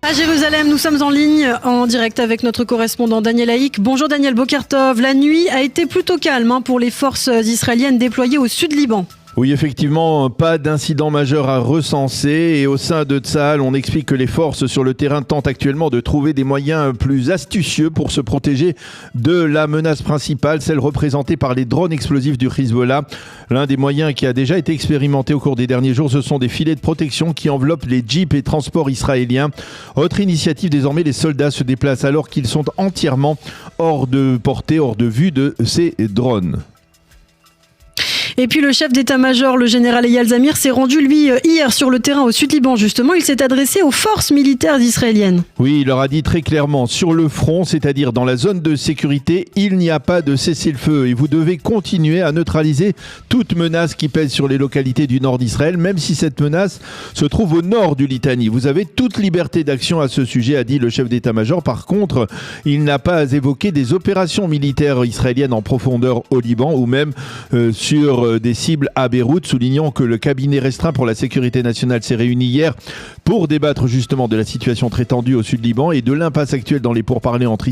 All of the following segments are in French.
À Jérusalem, nous sommes en ligne, en direct avec notre correspondant Daniel Haïk. Bonjour Daniel Bokertov. La nuit a été plutôt calme pour les forces israéliennes déployées au sud Liban. Oui, effectivement, pas d'incident majeur à recenser. Et au sein de Tsahal, on explique que les forces sur le terrain tentent actuellement de trouver des moyens plus astucieux pour se protéger de la menace principale, celle représentée par les drones explosifs du Hezbollah. L'un des moyens qui a déjà été expérimenté au cours des derniers jours, ce sont des filets de protection qui enveloppent les jeeps et transports israéliens. Autre initiative, désormais, les soldats se déplacent alors qu'ils sont entièrement hors de portée, hors de vue de ces drones. Et puis le chef d'état-major, le général Eyal Zamir, s'est rendu, lui, hier sur le terrain au Sud-Liban, justement. Il s'est adressé aux forces militaires israéliennes. Oui, il leur a dit très clairement, sur le front, c'est-à-dire dans la zone de sécurité, il n'y a pas de cessez-le-feu. Et vous devez continuer à neutraliser toute menace qui pèse sur les localités du nord d'Israël, même si cette menace se trouve au nord du Litanie. Vous avez toute liberté d'action à ce sujet, a dit le chef d'état-major. Par contre, il n'a pas évoqué des opérations militaires israéliennes en profondeur au Liban ou même sur des cibles à Beyrouth, soulignant que le cabinet restreint pour la sécurité nationale s'est réuni hier pour débattre justement de la situation très tendue au sud Liban et de l'impasse actuelle dans les pourparlers entre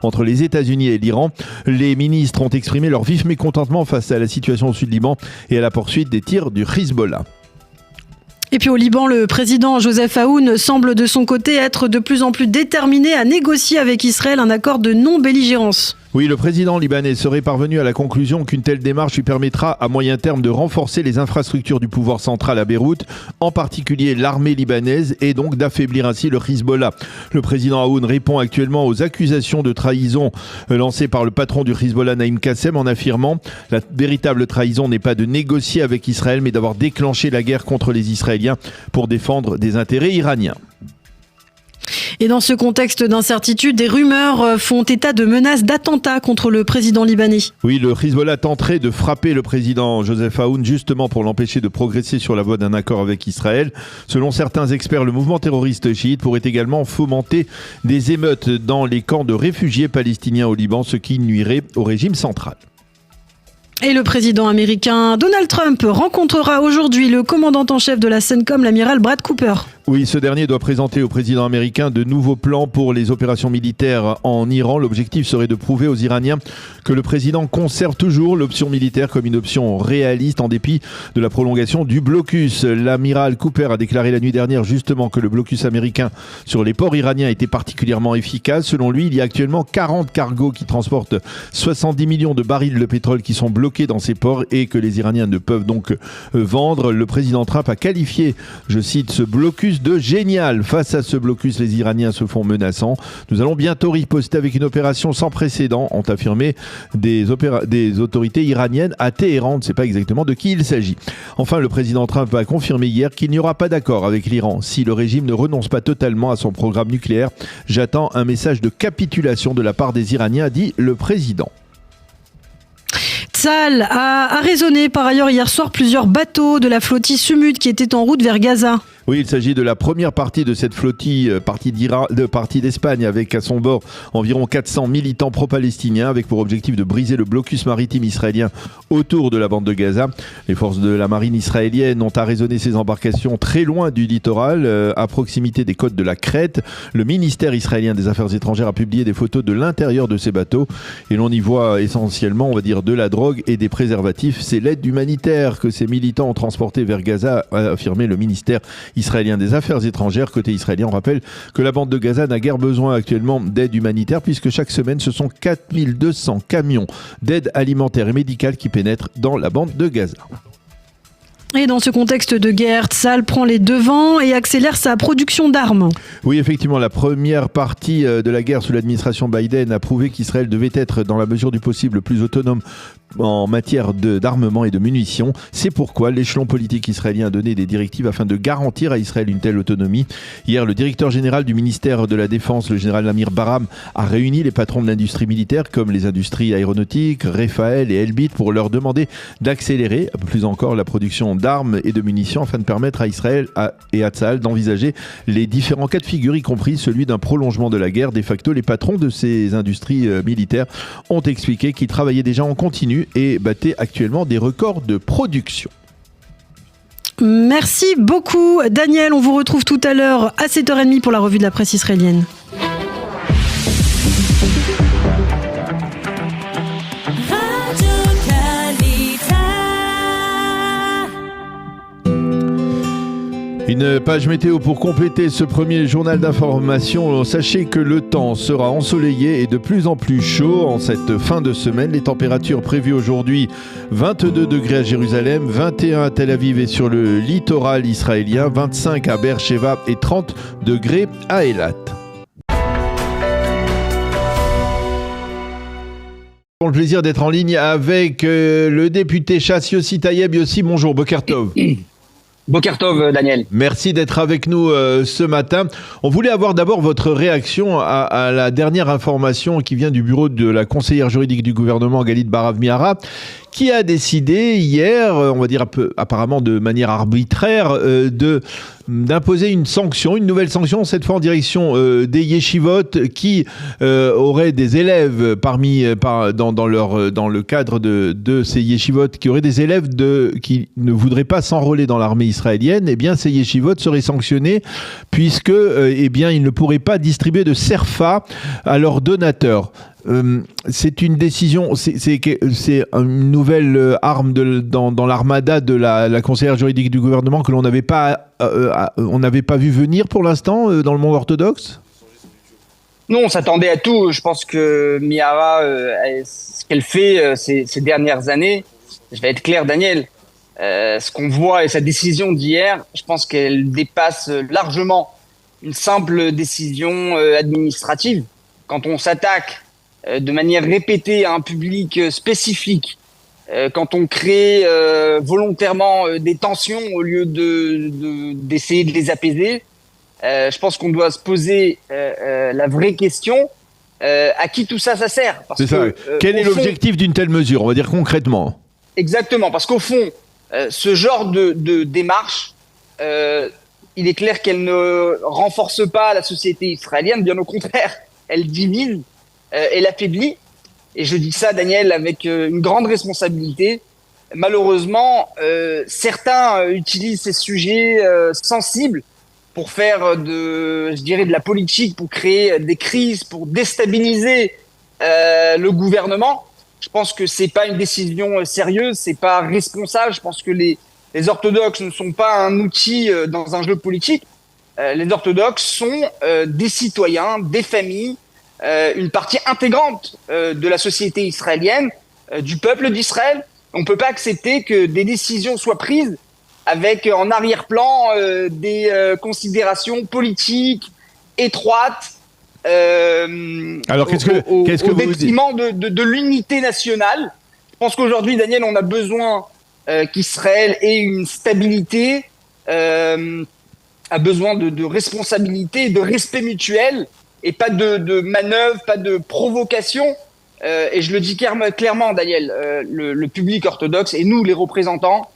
entre les États-Unis et l'Iran. Les ministres ont exprimé leur vif mécontentement face à la situation au sud Liban et à la poursuite des tirs du Hezbollah. Et puis au Liban, le président Joseph Aoun semble de son côté être de plus en plus déterminé à négocier avec Israël un accord de non-belligérance. Oui, le président libanais serait parvenu à la conclusion qu'une telle démarche lui permettra à moyen terme de renforcer les infrastructures du pouvoir central à Beyrouth, en particulier l'armée libanaise, et donc d'affaiblir ainsi le Hezbollah. Le président Aoun répond actuellement aux accusations de trahison lancées par le patron du Hezbollah, Naïm Kassem, en affirmant « La véritable trahison n'est pas de négocier avec Israël, mais d'avoir déclenché la guerre contre les Israéliens pour défendre des intérêts iraniens ». Et dans ce contexte d'incertitude, des rumeurs font état de menaces d'attentats contre le président libanais. Oui, le Hezbollah tenterait de frapper le président Joseph Aoun justement pour l'empêcher de progresser sur la voie d'un accord avec Israël. Selon certains experts, le mouvement terroriste chiite pourrait également fomenter des émeutes dans les camps de réfugiés palestiniens au Liban, ce qui nuirait au régime central. Et le président américain Donald Trump rencontrera aujourd'hui le commandant en chef de la CENTCOM, l'amiral Brad Cooper. Oui, ce dernier doit présenter au président américain de nouveaux plans pour les opérations militaires en Iran. L'objectif serait de prouver aux Iraniens que le président conserve toujours l'option militaire comme une option réaliste en dépit de la prolongation du blocus. L'amiral Cooper a déclaré la nuit dernière justement que le blocus américain sur les ports iraniens était particulièrement efficace. Selon lui, il y a actuellement 40 cargos qui transportent 70 millions de barils de pétrole qui sont bloqués dans ces ports et que les Iraniens ne peuvent donc vendre. Le président Trump a qualifié, je cite, ce blocus de génial. Face à ce blocus, les Iraniens se font menaçants. Nous allons bientôt riposter avec une opération sans précédent, ont affirmé des autorités iraniennes à Téhéran. On ne sait pas exactement de qui il s'agit. Enfin, le président Trump a confirmé hier qu'il n'y aura pas d'accord avec l'Iran si le régime ne renonce pas totalement à son programme nucléaire. J'attends un message de capitulation de la part des Iraniens, dit le président. Tsahal a raisonné par ailleurs hier soir plusieurs bateaux de la flottille Sumud qui étaient en route vers Gaza. Oui, il s'agit de la première partie de cette flottille, partie d'Espagne, avec à son bord environ 400 militants pro-palestiniens, avec pour objectif de briser le blocus maritime israélien autour de la bande de Gaza. Les forces de la marine israélienne ont arraisonné ces embarcations très loin du littoral, à proximité des côtes de la Crète. Le ministère israélien des Affaires étrangères a publié des photos de l'intérieur de ces bateaux et l'on y voit essentiellement, on va dire, de la drogue et des préservatifs. C'est l'aide humanitaire que ces militants ont transportée vers Gaza, a affirmé le ministère israélien des Affaires étrangères. Côté israélien, on rappelle que la bande de Gaza n'a guère besoin actuellement d'aide humanitaire puisque chaque semaine, ce sont 4200 camions d'aide alimentaire et médicale qui pénètrent dans la bande de Gaza. Et dans ce contexte de guerre, Tsahal prend les devants et accélère sa production d'armes. Oui, effectivement, la première partie de la guerre sous l'administration Biden a prouvé qu'Israël devait être, dans la mesure du possible, plus autonome en matière d'armement et de munitions. C'est pourquoi l'échelon politique israélien a donné des directives afin de garantir à Israël une telle autonomie. Hier, le directeur général du ministère de la Défense, le général Amir Baram, a réuni les patrons de l'industrie militaire comme les industries aéronautiques, Rafael et Elbit pour leur demander d'accélérer plus encore la production d'armes et de munitions afin de permettre à Israël et à Tsahal d'envisager les différents cas de figure, y compris celui d'un prolongement de la guerre. De facto, les patrons de ces industries militaires ont expliqué qu'ils travaillaient déjà en continu et battaient actuellement des records de production. Merci beaucoup Daniel, on vous retrouve tout à l'heure à 7h30 pour la revue de la presse israélienne. Une page météo pour compléter ce premier journal d'information. Sachez que le temps sera ensoleillé et de plus en plus chaud en cette fin de semaine. Les températures prévues aujourd'hui, 22 degrés à Jérusalem, 21 à Tel Aviv et sur le littoral israélien, 25 à Beersheva et 30 degrés à Eilat. Le plaisir d'être en ligne avec le député Chass Yossi Tayeb. Yossi, bonjour, Boker Tov. Boker Tov, Daniel. Merci d'être avec nous ce matin. On voulait avoir d'abord votre réaction à la dernière information qui vient du bureau de la conseillère juridique du gouvernement, Galit Barab-Miara, qui a décidé hier, on va dire apparemment de manière arbitraire, d'imposer une sanction, une nouvelle sanction, cette fois en direction des yeshivot qui auraient des élèves dans le cadre de ces yeshivot, qui auraient des élèves qui ne voudraient pas s'enrôler dans l'armée israélienne. Eh bien, ces yeshivot seraient sanctionnés puisque, ils ne pourraient pas distribuer de serfa à leurs donateurs. C'est une décision, c'est une nouvelle arme dans l'armada de la conseillère juridique du gouvernement que on n'avait pas vu venir pour l'instant dans le monde orthodoxe. Non, on s'attendait à tout. Je pense que Miara, ce qu'elle fait ces dernières années, je vais être clair, Daniel, ce qu'on voit et sa décision d'hier, je pense qu'elle dépasse largement une simple décision administrative. Quand on s'attaque de manière répétée à un public spécifique, quand on crée volontairement des tensions au lieu d'essayer de les apaiser, je pense qu'on doit se poser la vraie question, à qui tout ça sert. C'est ça. Quel est l'objectif d'une telle mesure, on va dire concrètement? Exactement, parce qu'au fond, ce genre de démarche, il est clair qu'elle ne renforce pas la société israélienne, bien au contraire, elle divise, elle affaiblit. Et je dis ça, Daniel, avec une grande responsabilité. Malheureusement, certains utilisent ces sujets sensibles pour faire de la politique, pour créer des crises, pour déstabiliser le gouvernement. Je pense que c'est pas une décision sérieuse, c'est pas responsable. Je pense que les orthodoxes ne sont pas un outil dans un jeu politique. Les orthodoxes sont des citoyens, des familles, une partie intégrante de la société israélienne, du peuple d'Israël. On ne peut pas accepter que des décisions soient prises avec en arrière-plan des considérations politiques étroites, alors au détriment de l'unité nationale. Je pense qu'aujourd'hui, Daniel, on a besoin qu'Israël ait une stabilité, a besoin de responsabilité, de respect mutuel, et pas de manœuvres, pas de provocation. Et je le dis clairement, Daniel, le public orthodoxe et nous, les représentants,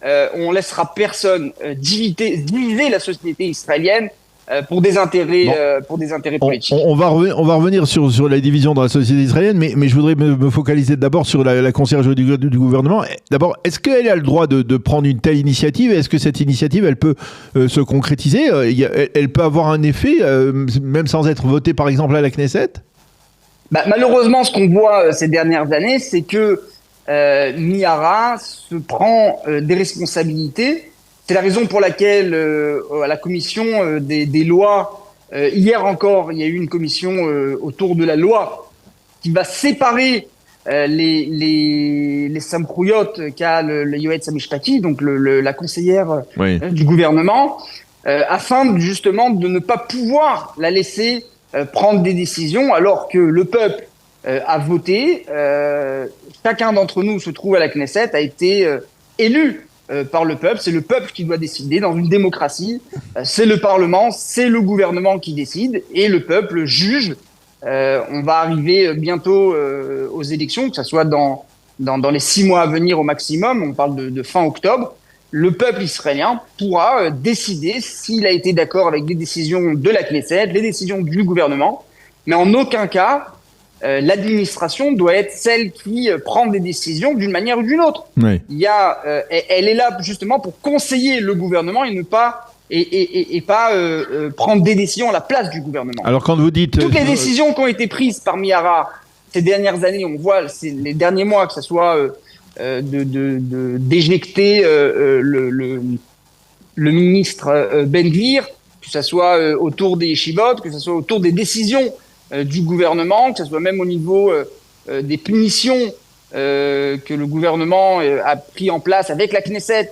on laissera personne diviser la société israélienne pour des intérêts, politiques. On va revenir sur la division dans la société israélienne, mais je voudrais me focaliser d'abord sur la conseillère juridique du gouvernement. D'abord, est-ce qu'elle a le droit de prendre une telle initiative? Est-ce que cette initiative, elle peut se concrétiser? Elle peut avoir un effet, même sans être votée, par exemple, à la Knesset? Malheureusement, ce qu'on voit ces dernières années, c'est que Miara se prend des responsabilités. C'est la raison pour laquelle à la commission des lois, hier encore, il y a eu une commission autour de la loi qui va séparer les samkhouyot qu'a le Yoetz Hamishpati, donc la conseillère du gouvernement, afin justement de ne pas pouvoir la laisser prendre des décisions alors que le peuple a voté. Chacun d'entre nous se trouve à la Knesset, a été élu par le peuple. C'est le peuple qui doit décider. Dans une démocratie, c'est le Parlement, c'est le gouvernement qui décide et le peuple juge. On va arriver bientôt aux élections, que ce soit dans les 6 mois à venir au maximum. On parle de fin octobre. Le peuple israélien pourra décider s'il a été d'accord avec les décisions de la Knesset, les décisions du gouvernement. Mais en aucun cas, l'administration doit être celle qui prend des décisions d'une manière ou d'une autre. Oui. Elle est là justement pour conseiller le gouvernement et ne pas prendre des décisions à la place du gouvernement. Alors quand vous dites... Toutes les décisions qui ont été prises par Miara ces dernières années, on voit les derniers mois, que ce soit d'éjecter le ministre Ben-Gvir, que ce soit autour des yeshivot, que ce soit autour des décisions du gouvernement, que ce soit même au niveau des punitions que le gouvernement a pris en place avec la Knesset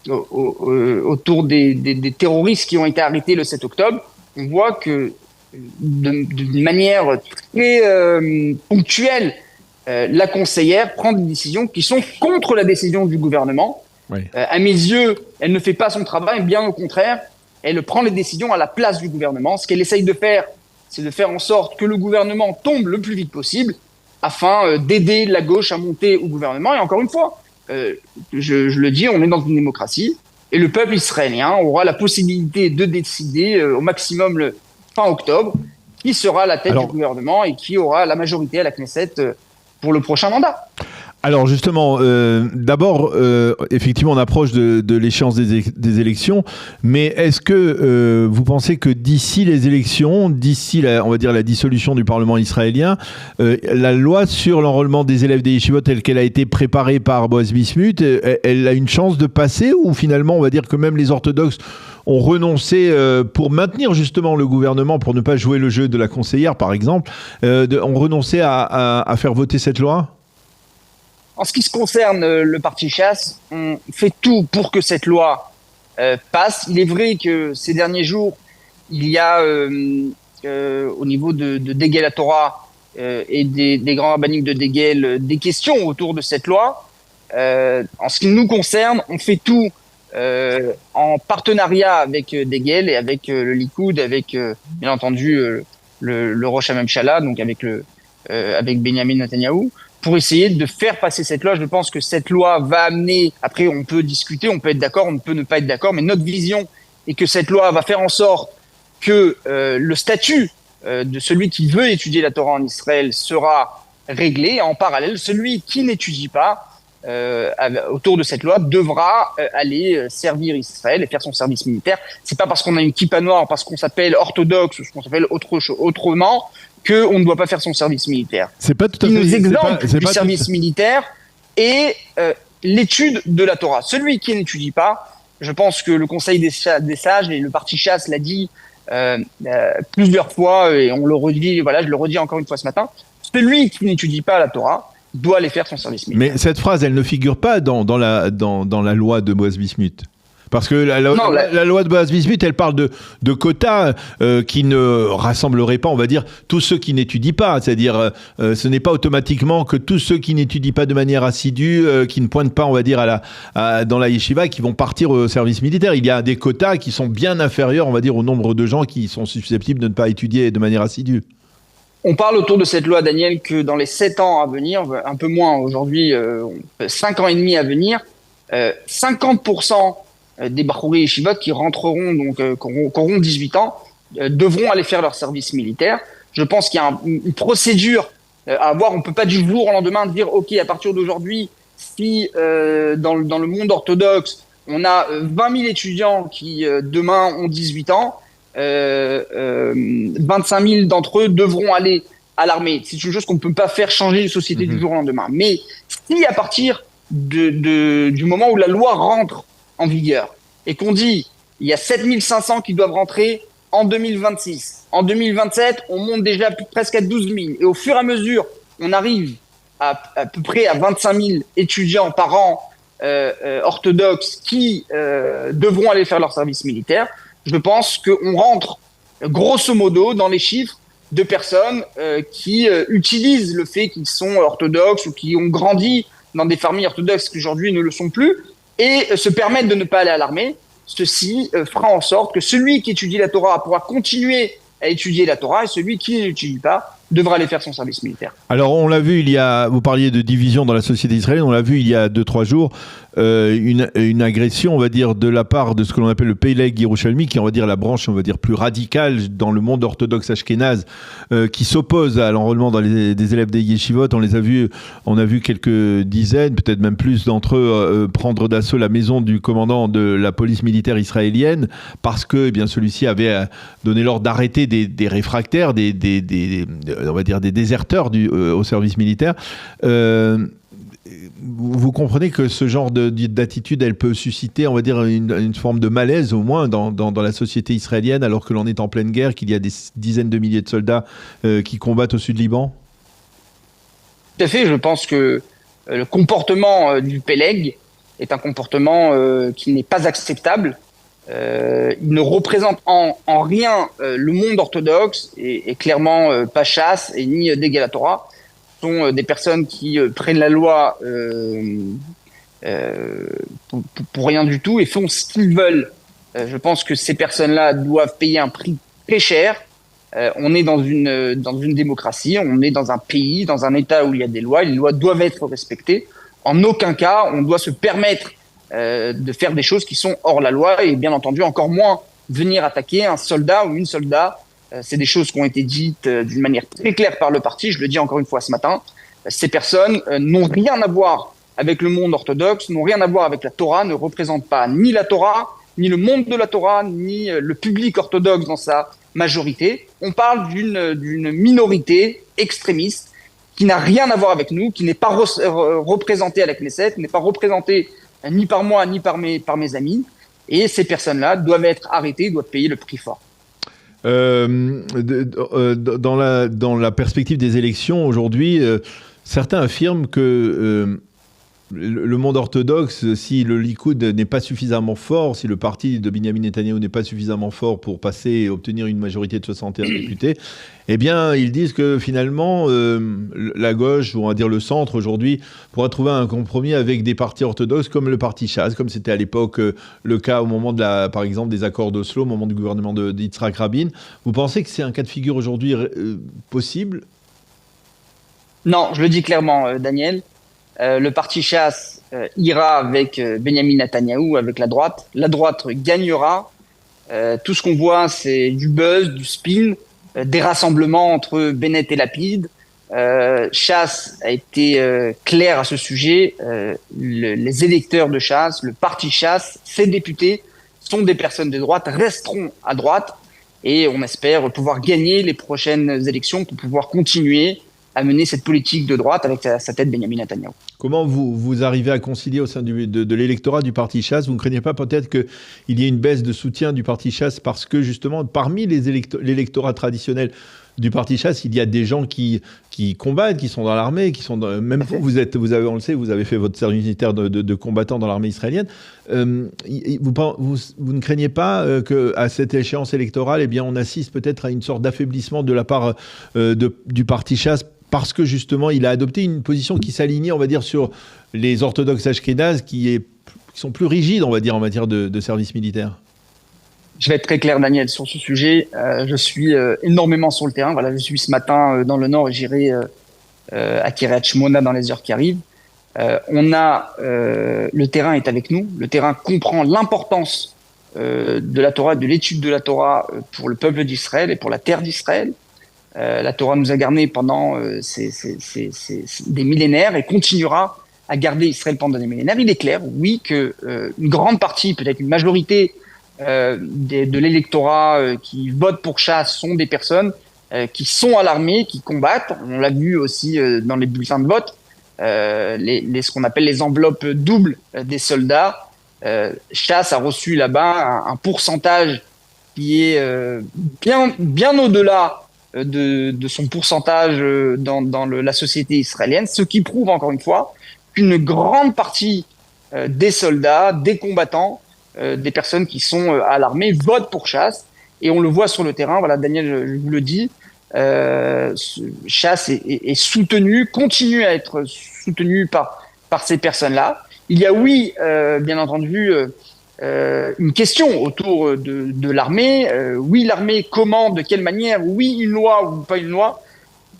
autour des terroristes qui ont été arrêtés le 7 octobre, on voit que d'une manière très ponctuelle, la conseillère prend des décisions qui sont contre la décision du gouvernement. Oui. À mes yeux, elle ne fait pas son travail, bien au contraire, elle prend les décisions à la place du gouvernement. Ce qu'elle essaye de faire, c'est de faire en sorte que le gouvernement tombe le plus vite possible afin d'aider la gauche à monter au gouvernement. Et encore une fois, je le dis, on est dans une démocratie et le peuple israélien aura la possibilité de décider au maximum le fin octobre qui sera la tête du gouvernement et qui aura la majorité à la Knesset pour le prochain mandat. Alors justement, d'abord, effectivement, on approche de l'échéance des élections, mais est-ce que vous pensez que d'ici les élections, on va dire la dissolution du Parlement israélien, la loi sur l'enrôlement des élèves des yeshivot telle qu'elle a été préparée par Boaz Bismuth, elle a une chance de passer, ou finalement on va dire que même les orthodoxes ont renoncé pour maintenir justement le gouvernement, pour ne pas jouer le jeu de la conseillère par exemple, ont renoncé à faire voter cette loi ? En ce qui se concerne le parti Chasse, on fait tout pour que cette loi passe. Il est vrai que ces derniers jours, il y a au niveau de Degel Torah et des grands rabbiniques de Degel des questions autour de cette loi. En ce qui nous concerne, on fait tout en partenariat avec Degel et avec le Likoud, avec bien entendu le Rosh HaMemshala, donc avec Benjamin Netanyahou, pour essayer de faire passer cette loi. Je pense que cette loi va amener, après on peut discuter, on peut être d'accord, on peut ne pas être d'accord, mais notre vision est que cette loi va faire en sorte que le statut de celui qui veut étudier la Torah en Israël sera réglé. Et en parallèle, celui qui n'étudie pas autour de cette loi devra aller servir Israël et faire son service militaire. C'est pas parce qu'on a une kippa noire, parce qu'on s'appelle orthodoxe ou qu'on s'appelle autrement, qu'on ne doit pas faire son service militaire. C'est pas tout à fait. Il nous exempte du service militaire et l'étude de la Torah. Celui qui n'étudie pas, je pense que le Conseil des sages et le parti Chasse l'a dit plusieurs fois et on le redit. Voilà, je le redis encore une fois ce matin. Celui qui n'étudie pas la Torah doit aller faire son service militaire. Mais cette phrase, elle ne figure pas dans la loi de Boaz Bismuth. Parce que la loi de Boaz Bismuth, elle parle de quotas qui ne rassembleraient pas, on va dire, tous ceux qui n'étudient pas. C'est-à-dire, ce n'est pas automatiquement que tous ceux qui n'étudient pas de manière assidue, qui ne pointent pas, on va dire, dans la yeshiva, qui vont partir au service militaire. Il y a des quotas qui sont bien inférieurs, on va dire, au nombre de gens qui sont susceptibles de ne pas étudier de manière assidue. On parle autour de cette loi, Daniel, que dans les 7 ans à venir, un peu moins aujourd'hui, 5 ans et demi à venir, 50% des Bachouri et Shivot qui rentreront, donc qui auront 18 ans, devront aller faire leur service militaire. Je pense qu'il y a une procédure à avoir. On ne peut pas du jour au lendemain dire, OK, à partir d'aujourd'hui, si dans le monde orthodoxe, on a 20 000 étudiants qui demain ont 18 ans, 25 000 d'entre eux devront aller à l'armée. C'est une chose qu'on ne peut pas faire changer une société du jour au lendemain. Mais si à partir du moment où la loi rentre en vigueur et qu'on dit il y a 7500 qui doivent rentrer en 2026, en 2027 on monte déjà presque à 12 000 et au fur et à mesure on arrive à peu près à 25 000 étudiants par an orthodoxes qui devront aller faire leur service militaire. Je pense qu'on rentre grosso modo dans les chiffres de personnes qui utilisent le fait qu'ils sont orthodoxes ou qui ont grandi dans des familles orthodoxes qui aujourd'hui ne le sont plus et se permettent de ne pas aller à l'armée. Ceci fera en sorte que celui qui étudie la Torah pourra continuer à étudier la Torah et celui qui ne l'étudie pas devra aller faire son service militaire. Alors on l'a vu, vous parliez de division dans la société israélienne, on l'a vu il y a 2-3 jours, une agression, on va dire, de la part de ce que l'on appelle le Peleg Yerushalmi, qui est, on va dire, la branche, on va dire, plus radicale dans le monde orthodoxe ashkénaze, qui s'oppose à l'enrôlement des élèves des yeshivot. On a vu quelques dizaines, peut-être même plus d'entre eux prendre d'assaut la maison du commandant de la police militaire israélienne, parce que, eh bien, celui-ci avait donné l'ordre d'arrêter des réfractaires, on va dire des déserteurs au service militaire. Vous comprenez que ce genre d'attitude, elle peut susciter, on va dire, une forme de malaise, au moins, dans la société israélienne, alors que l'on est en pleine guerre, qu'il y a des dizaines de milliers de soldats qui combattent au sud Liban? Tout à fait, je pense que le comportement du Peleg est un comportement qui n'est pas acceptable. Il ne représente en rien le monde orthodoxe et clairement pas Chasse et ni Degel HaTorah. Ce sont des personnes qui prennent la loi pour rien du tout et font ce qu'ils veulent. Je pense que ces personnes-là doivent payer un prix très cher. On est dans une démocratie, on est dans un pays, dans un État où il y a des lois. Les lois doivent être respectées. En aucun cas, on doit se permettre de faire des choses qui sont hors la loi et bien entendu encore moins venir attaquer un soldat ou une soldat. C'est des choses qui ont été dites d'une manière très claire par le parti, je le dis encore une fois ce matin. Ces personnes n'ont rien à voir avec le monde orthodoxe, n'ont rien à voir avec la Torah, ne représentent pas ni la Torah, ni le monde de la Torah, ni le public orthodoxe dans sa majorité. On parle d'une minorité extrémiste qui n'a rien à voir avec nous, qui n'est pas représentée à la Knesset, n'est pas représentée ni par moi, ni par mes amis. Et ces personnes-là doivent être arrêtées, doivent payer le prix fort. Dans la perspective des élections aujourd'hui, certains affirment que le monde orthodoxe, si le Likoud n'est pas suffisamment fort, si le parti de Binyamin Netanyahou n'est pas suffisamment fort pour passer et obtenir une majorité de 61 députés, eh bien, ils disent que finalement, la gauche, ou on va dire le centre aujourd'hui, pourra trouver un compromis avec des partis orthodoxes comme le parti Chasse, comme c'était à l'époque le cas au moment par exemple, des accords d'Oslo, au moment du gouvernement d'Yitzhak Rabin. Vous pensez que c'est un cas de figure aujourd'hui possible? Non, je le dis clairement, Daniel. Le parti Chasse ira avec Benyamin Netanyahou, avec la droite. La droite gagnera. Tout ce qu'on voit, c'est du buzz, du spin, des rassemblements entre Bennett et Lapid. Chasse a été clair à ce sujet. Les électeurs de Chasse, le parti Chasse, ses députés sont des personnes de droite, resteront à droite. Et on espère pouvoir gagner les prochaines élections pour pouvoir continuer à mener cette politique de droite avec à sa tête Benyamin Netanyahou. Comment vous arrivez à concilier au sein de l'électorat du parti Chasse? Vous ne craignez pas peut-être qu'il y ait une baisse de soutien du parti Chasse parce que justement, parmi l'électorat traditionnel du parti Chasse, il y a des gens qui combattent, qui sont dans l'armée, qui sont même vous, on le sait, vous avez fait votre service militaire de combattant dans l'armée israélienne. Vous ne craignez pas qu'à cette échéance électorale, eh bien, on assiste peut-être à une sorte d'affaiblissement de la part du parti Chasse parce que justement, il a adopté une position qui s'alignait, on va dire, sur les orthodoxes ashkénazes qui sont plus rigides, on va dire, en matière de service militaire? Je vais être très clair, Daniel, sur ce sujet. Je suis énormément sur le terrain. Voilà, je suis ce matin dans le Nord et j'irai à Kiryat Shmona dans les heures qui arrivent. Le terrain est avec nous. Le terrain comprend l'importance de la Torah, de l'étude de la Torah pour le peuple d'Israël et pour la terre d'Israël. La Torah nous a gardés pendant des millénaires et continuera à garder Israël pendant des millénaires. Il est clair, oui, que une grande partie, peut-être une majorité de l'électorat qui vote pour Chasse sont des personnes qui sont à l'armée, qui combattent. On l'a vu aussi dans les bulletins de vote, ce qu'on appelle les enveloppes doubles des soldats. Chasse a reçu là-bas un pourcentage qui est bien au-delà de son pourcentage dans la société israélienne, ce qui prouve encore une fois qu'une grande partie des soldats, des combattants, des personnes qui sont à l'armée votent pour Chasse, et on le voit sur le terrain. Voilà, Daniel, je vous le dis, Chasse est soutenu, continue à être soutenu par ces personnes-là. Il y a, oui, bien entendu, une question autour de l'armée. Oui, l'armée, comment, de quelle manière? Oui, une loi ou pas une loi.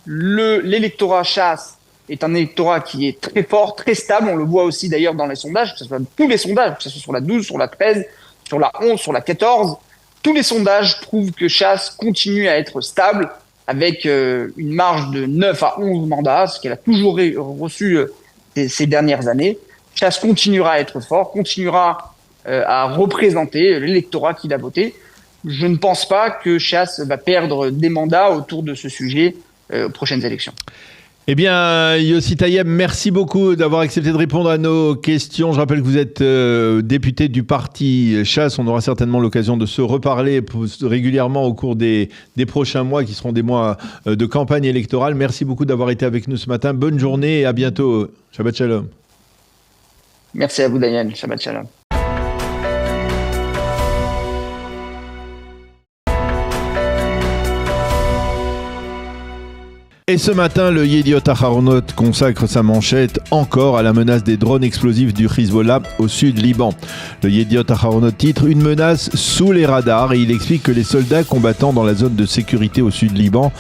L'électorat Chasse est un électorat qui est très fort, très stable. On le voit aussi d'ailleurs dans les sondages, que ce soit tous les sondages, que ce soit sur la 12, sur la 13, sur la 11, sur la 14. Tous les sondages prouvent que Chasse continue à être stable avec une marge de 9 à 11 mandats, ce qu'elle a toujours reçu ces dernières années. Chasse continuera à être fort, continuera à représenter l'électorat qu'il a voté. Je ne pense pas que Chasse va perdre des mandats autour de ce sujet aux prochaines élections. Eh bien, Yossi Taïeb, merci beaucoup d'avoir accepté de répondre à nos questions. Je rappelle que vous êtes député du parti Chasse. On aura certainement l'occasion de se reparler régulièrement au cours des prochains mois, qui seront des mois de campagne électorale. Merci beaucoup d'avoir été avec nous ce matin. Bonne journée et à bientôt. Shabbat Shalom. Merci à vous, Daniel. Shabbat Shalom. Et ce matin, le Yediot Aharonot consacre sa manchette encore à la menace des drones explosifs du Hezbollah au sud Liban. Le Yediot Aharonot titre « Une menace sous les radars » et il explique que les soldats combattant dans la zone de sécurité au sud Liban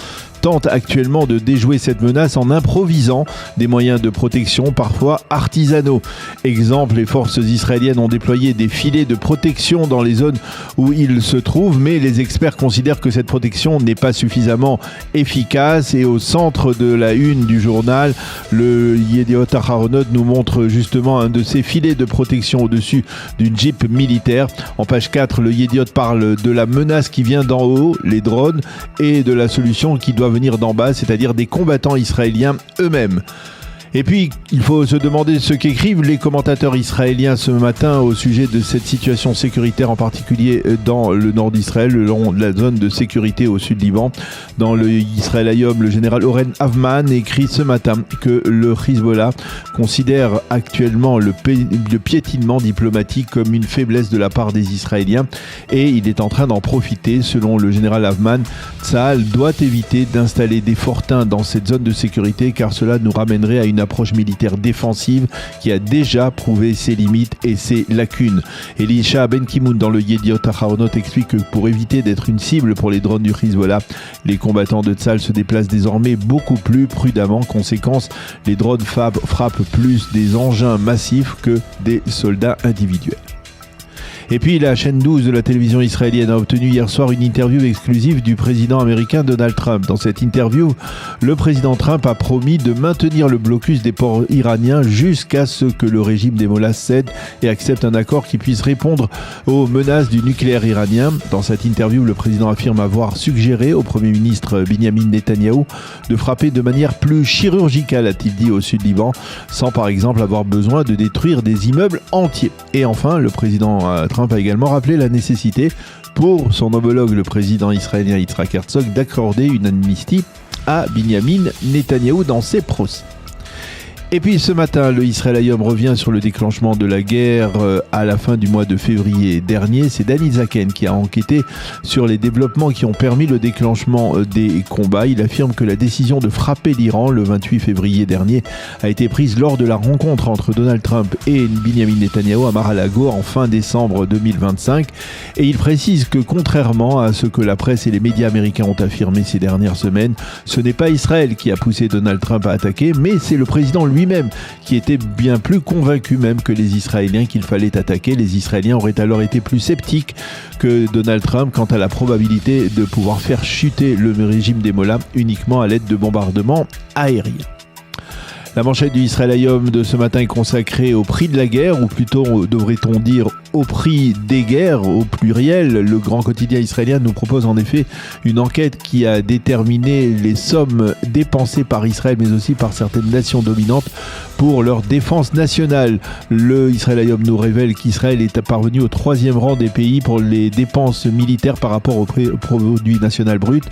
tentent actuellement de déjouer cette menace en improvisant des moyens de protection parfois artisanaux. Exemple, les forces israéliennes ont déployé des filets de protection dans les zones où ils se trouvent, mais les experts considèrent que cette protection n'est pas suffisamment efficace. Et au centre de la une du journal, le Yediot Aharonot nous montre justement un de ces filets de protection au-dessus d'une Jeep militaire. En page 4, le Yediot parle de la menace qui vient d'en haut, les drones, et de la solution qui doit venir d'en bas, c'est-à-dire des combattants israéliens eux-mêmes. Et puis, il faut se demander ce qu'écrivent les commentateurs israéliens ce matin au sujet de cette situation sécuritaire, en particulier dans le nord d'Israël, le long de la zone de sécurité au sud Liban. Dans le Israël Hayom, le général Oren Avman écrit ce matin que le Hezbollah considère actuellement le piétinement diplomatique comme une faiblesse de la part des Israéliens et il est en train d'en profiter. Selon le général Avman, Tsahal doit éviter d'installer des fortins dans cette zone de sécurité car cela nous ramènerait à une approche militaire défensive qui a déjà prouvé ses limites et ses lacunes. Elisha Ben Kimoun dans le Yediot Aharonot explique que pour éviter d'être une cible pour les drones du Hezbollah, les combattants de Tsahal se déplacent désormais beaucoup plus prudemment. Conséquence, les drones frappent plus des engins massifs que des soldats individuels. Et puis la chaîne 12 de la télévision israélienne a obtenu hier soir une interview exclusive du président américain Donald Trump. Dans cette interview, le président Trump a promis de maintenir le blocus des ports iraniens jusqu'à ce que le régime des Mollahs cède et accepte un accord qui puisse répondre aux menaces du nucléaire iranien. Dans cette interview, le président affirme avoir suggéré au Premier ministre Benyamin Netanyahou de frapper de manière plus chirurgicale, a-t-il dit, au sud Liban, sans par exemple avoir besoin de détruire des immeubles entiers. Et enfin, le président Trump a également rappelé la nécessité pour son homologue, le président israélien Yitzhak Herzog, d'accorder une amnistie à Benyamin Netanyahou dans ses procès. Et puis ce matin, le Israël Hayom revient sur le déclenchement de la guerre à la fin du mois de février dernier. C'est Danny Zaken qui a enquêté sur les développements qui ont permis le déclancement des combats. Il affirme que la décision de frapper l'Iran le 28 février dernier a été prise lors de la rencontre entre Donald Trump et Benyamin Netanyahou à Mar-a-Lago en fin décembre 2025. Et il précise que contrairement à ce que la presse et les médias américains ont affirmé ces dernières semaines, ce n'est pas Israël qui a poussé Donald Trump à attaquer, mais c'est le président lui-même qui était bien plus convaincu même que les Israéliens qu'il fallait attaquer. Les Israéliens auraient alors été plus sceptiques que Donald Trump quant à la probabilité de pouvoir faire chuter le régime des Mollahs uniquement à l'aide de bombardements aériens. La manchette du Israël Hayom de ce matin est consacrée au prix de la guerre, ou plutôt devrait-on dire au prix des guerres, au pluriel. Le grand quotidien israélien nous propose en effet une enquête qui a déterminé les sommes dépensées par Israël, mais aussi par certaines nations dominantes pour leur défense nationale. Le Israël Hayom nous révèle qu'Israël est parvenu au 3e rang des pays pour les dépenses militaires par rapport au produit national brut,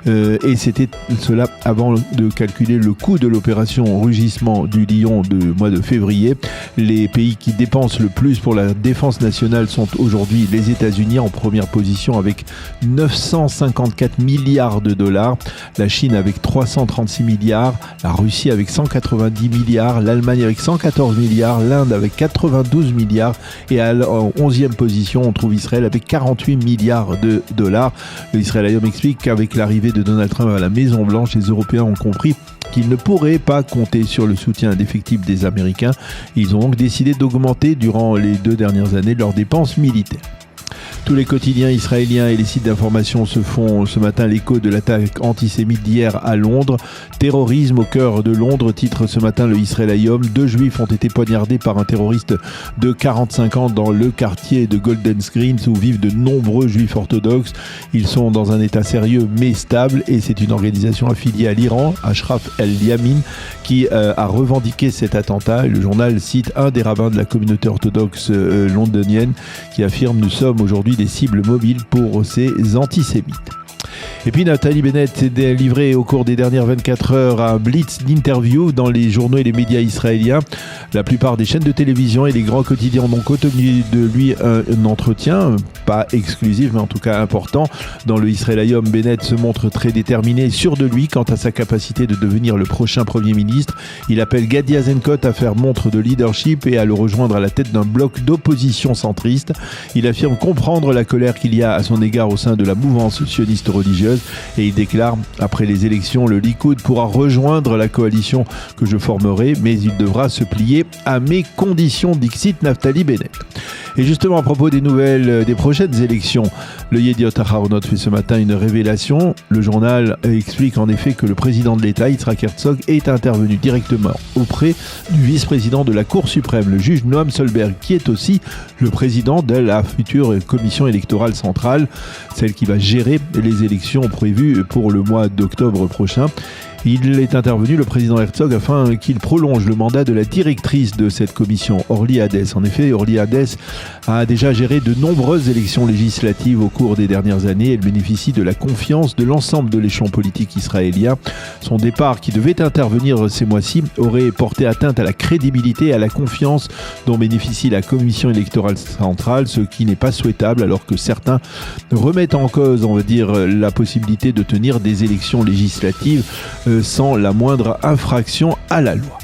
et c'était cela avant de calculer le coût de l'opération Rugissement du Lion du mois de février. Les pays qui dépensent le plus pour la défense nationale sont aujourd'hui les États-Unis en première position avec 954 milliards de dollars, la Chine avec 336 milliards, la Russie avec 190 milliards, l'Allemagne avec 114 milliards, l'Inde avec 92 milliards et en 11e position on trouve Israël avec 48 milliards de dollars. L'Israël Hayom explique qu'avec l'arrivée de Donald Trump à la Maison Blanche, les Européens ont compris qu'ils ne pourraient pas compter sur le soutien indéfectible des Américains. Ils ont donc décidé d'augmenter durant les 2 dernières années leurs dépenses militaires. Tous les quotidiens israéliens et les sites d'information se font ce matin l'écho de l'attaque antisémite d'hier à Londres. Terrorisme au cœur de Londres, titre ce matin le Israël Hayom. 2 juifs ont été poignardés par un terroriste de 45 ans dans le quartier de Golders Green où vivent de nombreux juifs orthodoxes. Ils sont dans un état sérieux mais stable et c'est une organisation affiliée à l'Iran, Ashraf El-Yamin, qui a revendiqué cet attentat. Et le journal cite un des rabbins de la communauté orthodoxe londonienne qui affirme: nous sommes aujourd'hui des cibles mobiles pour ces antisémites. Et puis Naftali Bennett s'est livré au cours des dernières 24 heures à un blitz d'interviews dans les journaux et les médias israéliens. La plupart des chaînes de télévision et les grands quotidiens ont donc obtenu de lui un entretien, pas exclusif mais en tout cas important. Dans le Israël Hayom, Bennett se montre très déterminé et sûr de lui quant à sa capacité de devenir le prochain Premier ministre. Il appelle Gadi Eisenkot à faire montre de leadership et à le rejoindre à la tête d'un bloc d'opposition centriste. Il affirme comprendre la colère qu'il y a à son égard au sein de la mouvance sioniste religieuse. Et il déclare: après les élections, le Likoud pourra rejoindre la coalition que je formerai, mais il devra se plier à mes conditions, dixit Naftali Bennett. Et justement, à propos des nouvelles des prochaines élections, le Yediot Aharonot fait ce matin une révélation. Le journal explique en effet que le président de l'État, Yitzhak Herzog, est intervenu directement auprès du vice-président de la Cour suprême, le juge Noam Solberg, qui est aussi le président de la future commission électorale centrale, celle qui va gérer les élections prévues pour le mois d'octobre prochain. Il est intervenu, le président Herzog, afin qu'il prolonge le mandat de la directrice de cette commission, Orly Hadès. En effet, Orly Hadès a déjà géré de nombreuses élections législatives au cours des dernières années. Elle bénéficie de la confiance de l'ensemble de l'échelon politique israélien. Son départ, qui devait intervenir ces mois-ci, aurait porté atteinte à la crédibilité et à la confiance dont bénéficie la commission électorale centrale, ce qui n'est pas souhaitable alors que certains remettent en cause, on va dire, la possibilité de tenir des élections législatives sans la moindre infraction à la loi.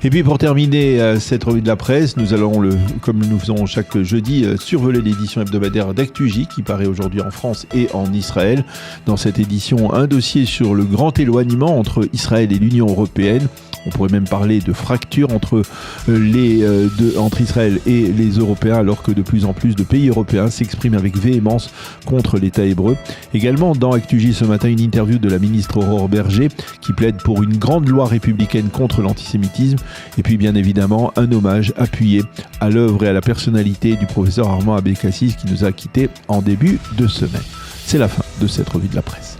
Et puis pour terminer cette revue de la presse, nous allons, comme nous faisons chaque jeudi, survoler l'édition hebdomadaire d'ActuJ qui paraît aujourd'hui en France et en Israël. Dans cette édition, un dossier sur le grand éloignement entre Israël et l'Union européenne. On pourrait même parler de fracture entre Israël et les Européens, alors que de plus en plus de pays européens s'expriment avec véhémence contre l'État hébreu. Également, dans ActuJ ce matin, une interview de la ministre Aurore Berger qui plaide pour une grande loi républicaine contre l'antisémitisme. Et puis, bien évidemment, un hommage appuyé à l'œuvre et à la personnalité du professeur Armand Abécassis qui nous a quittés en début de semaine. C'est la fin de cette revue de la presse.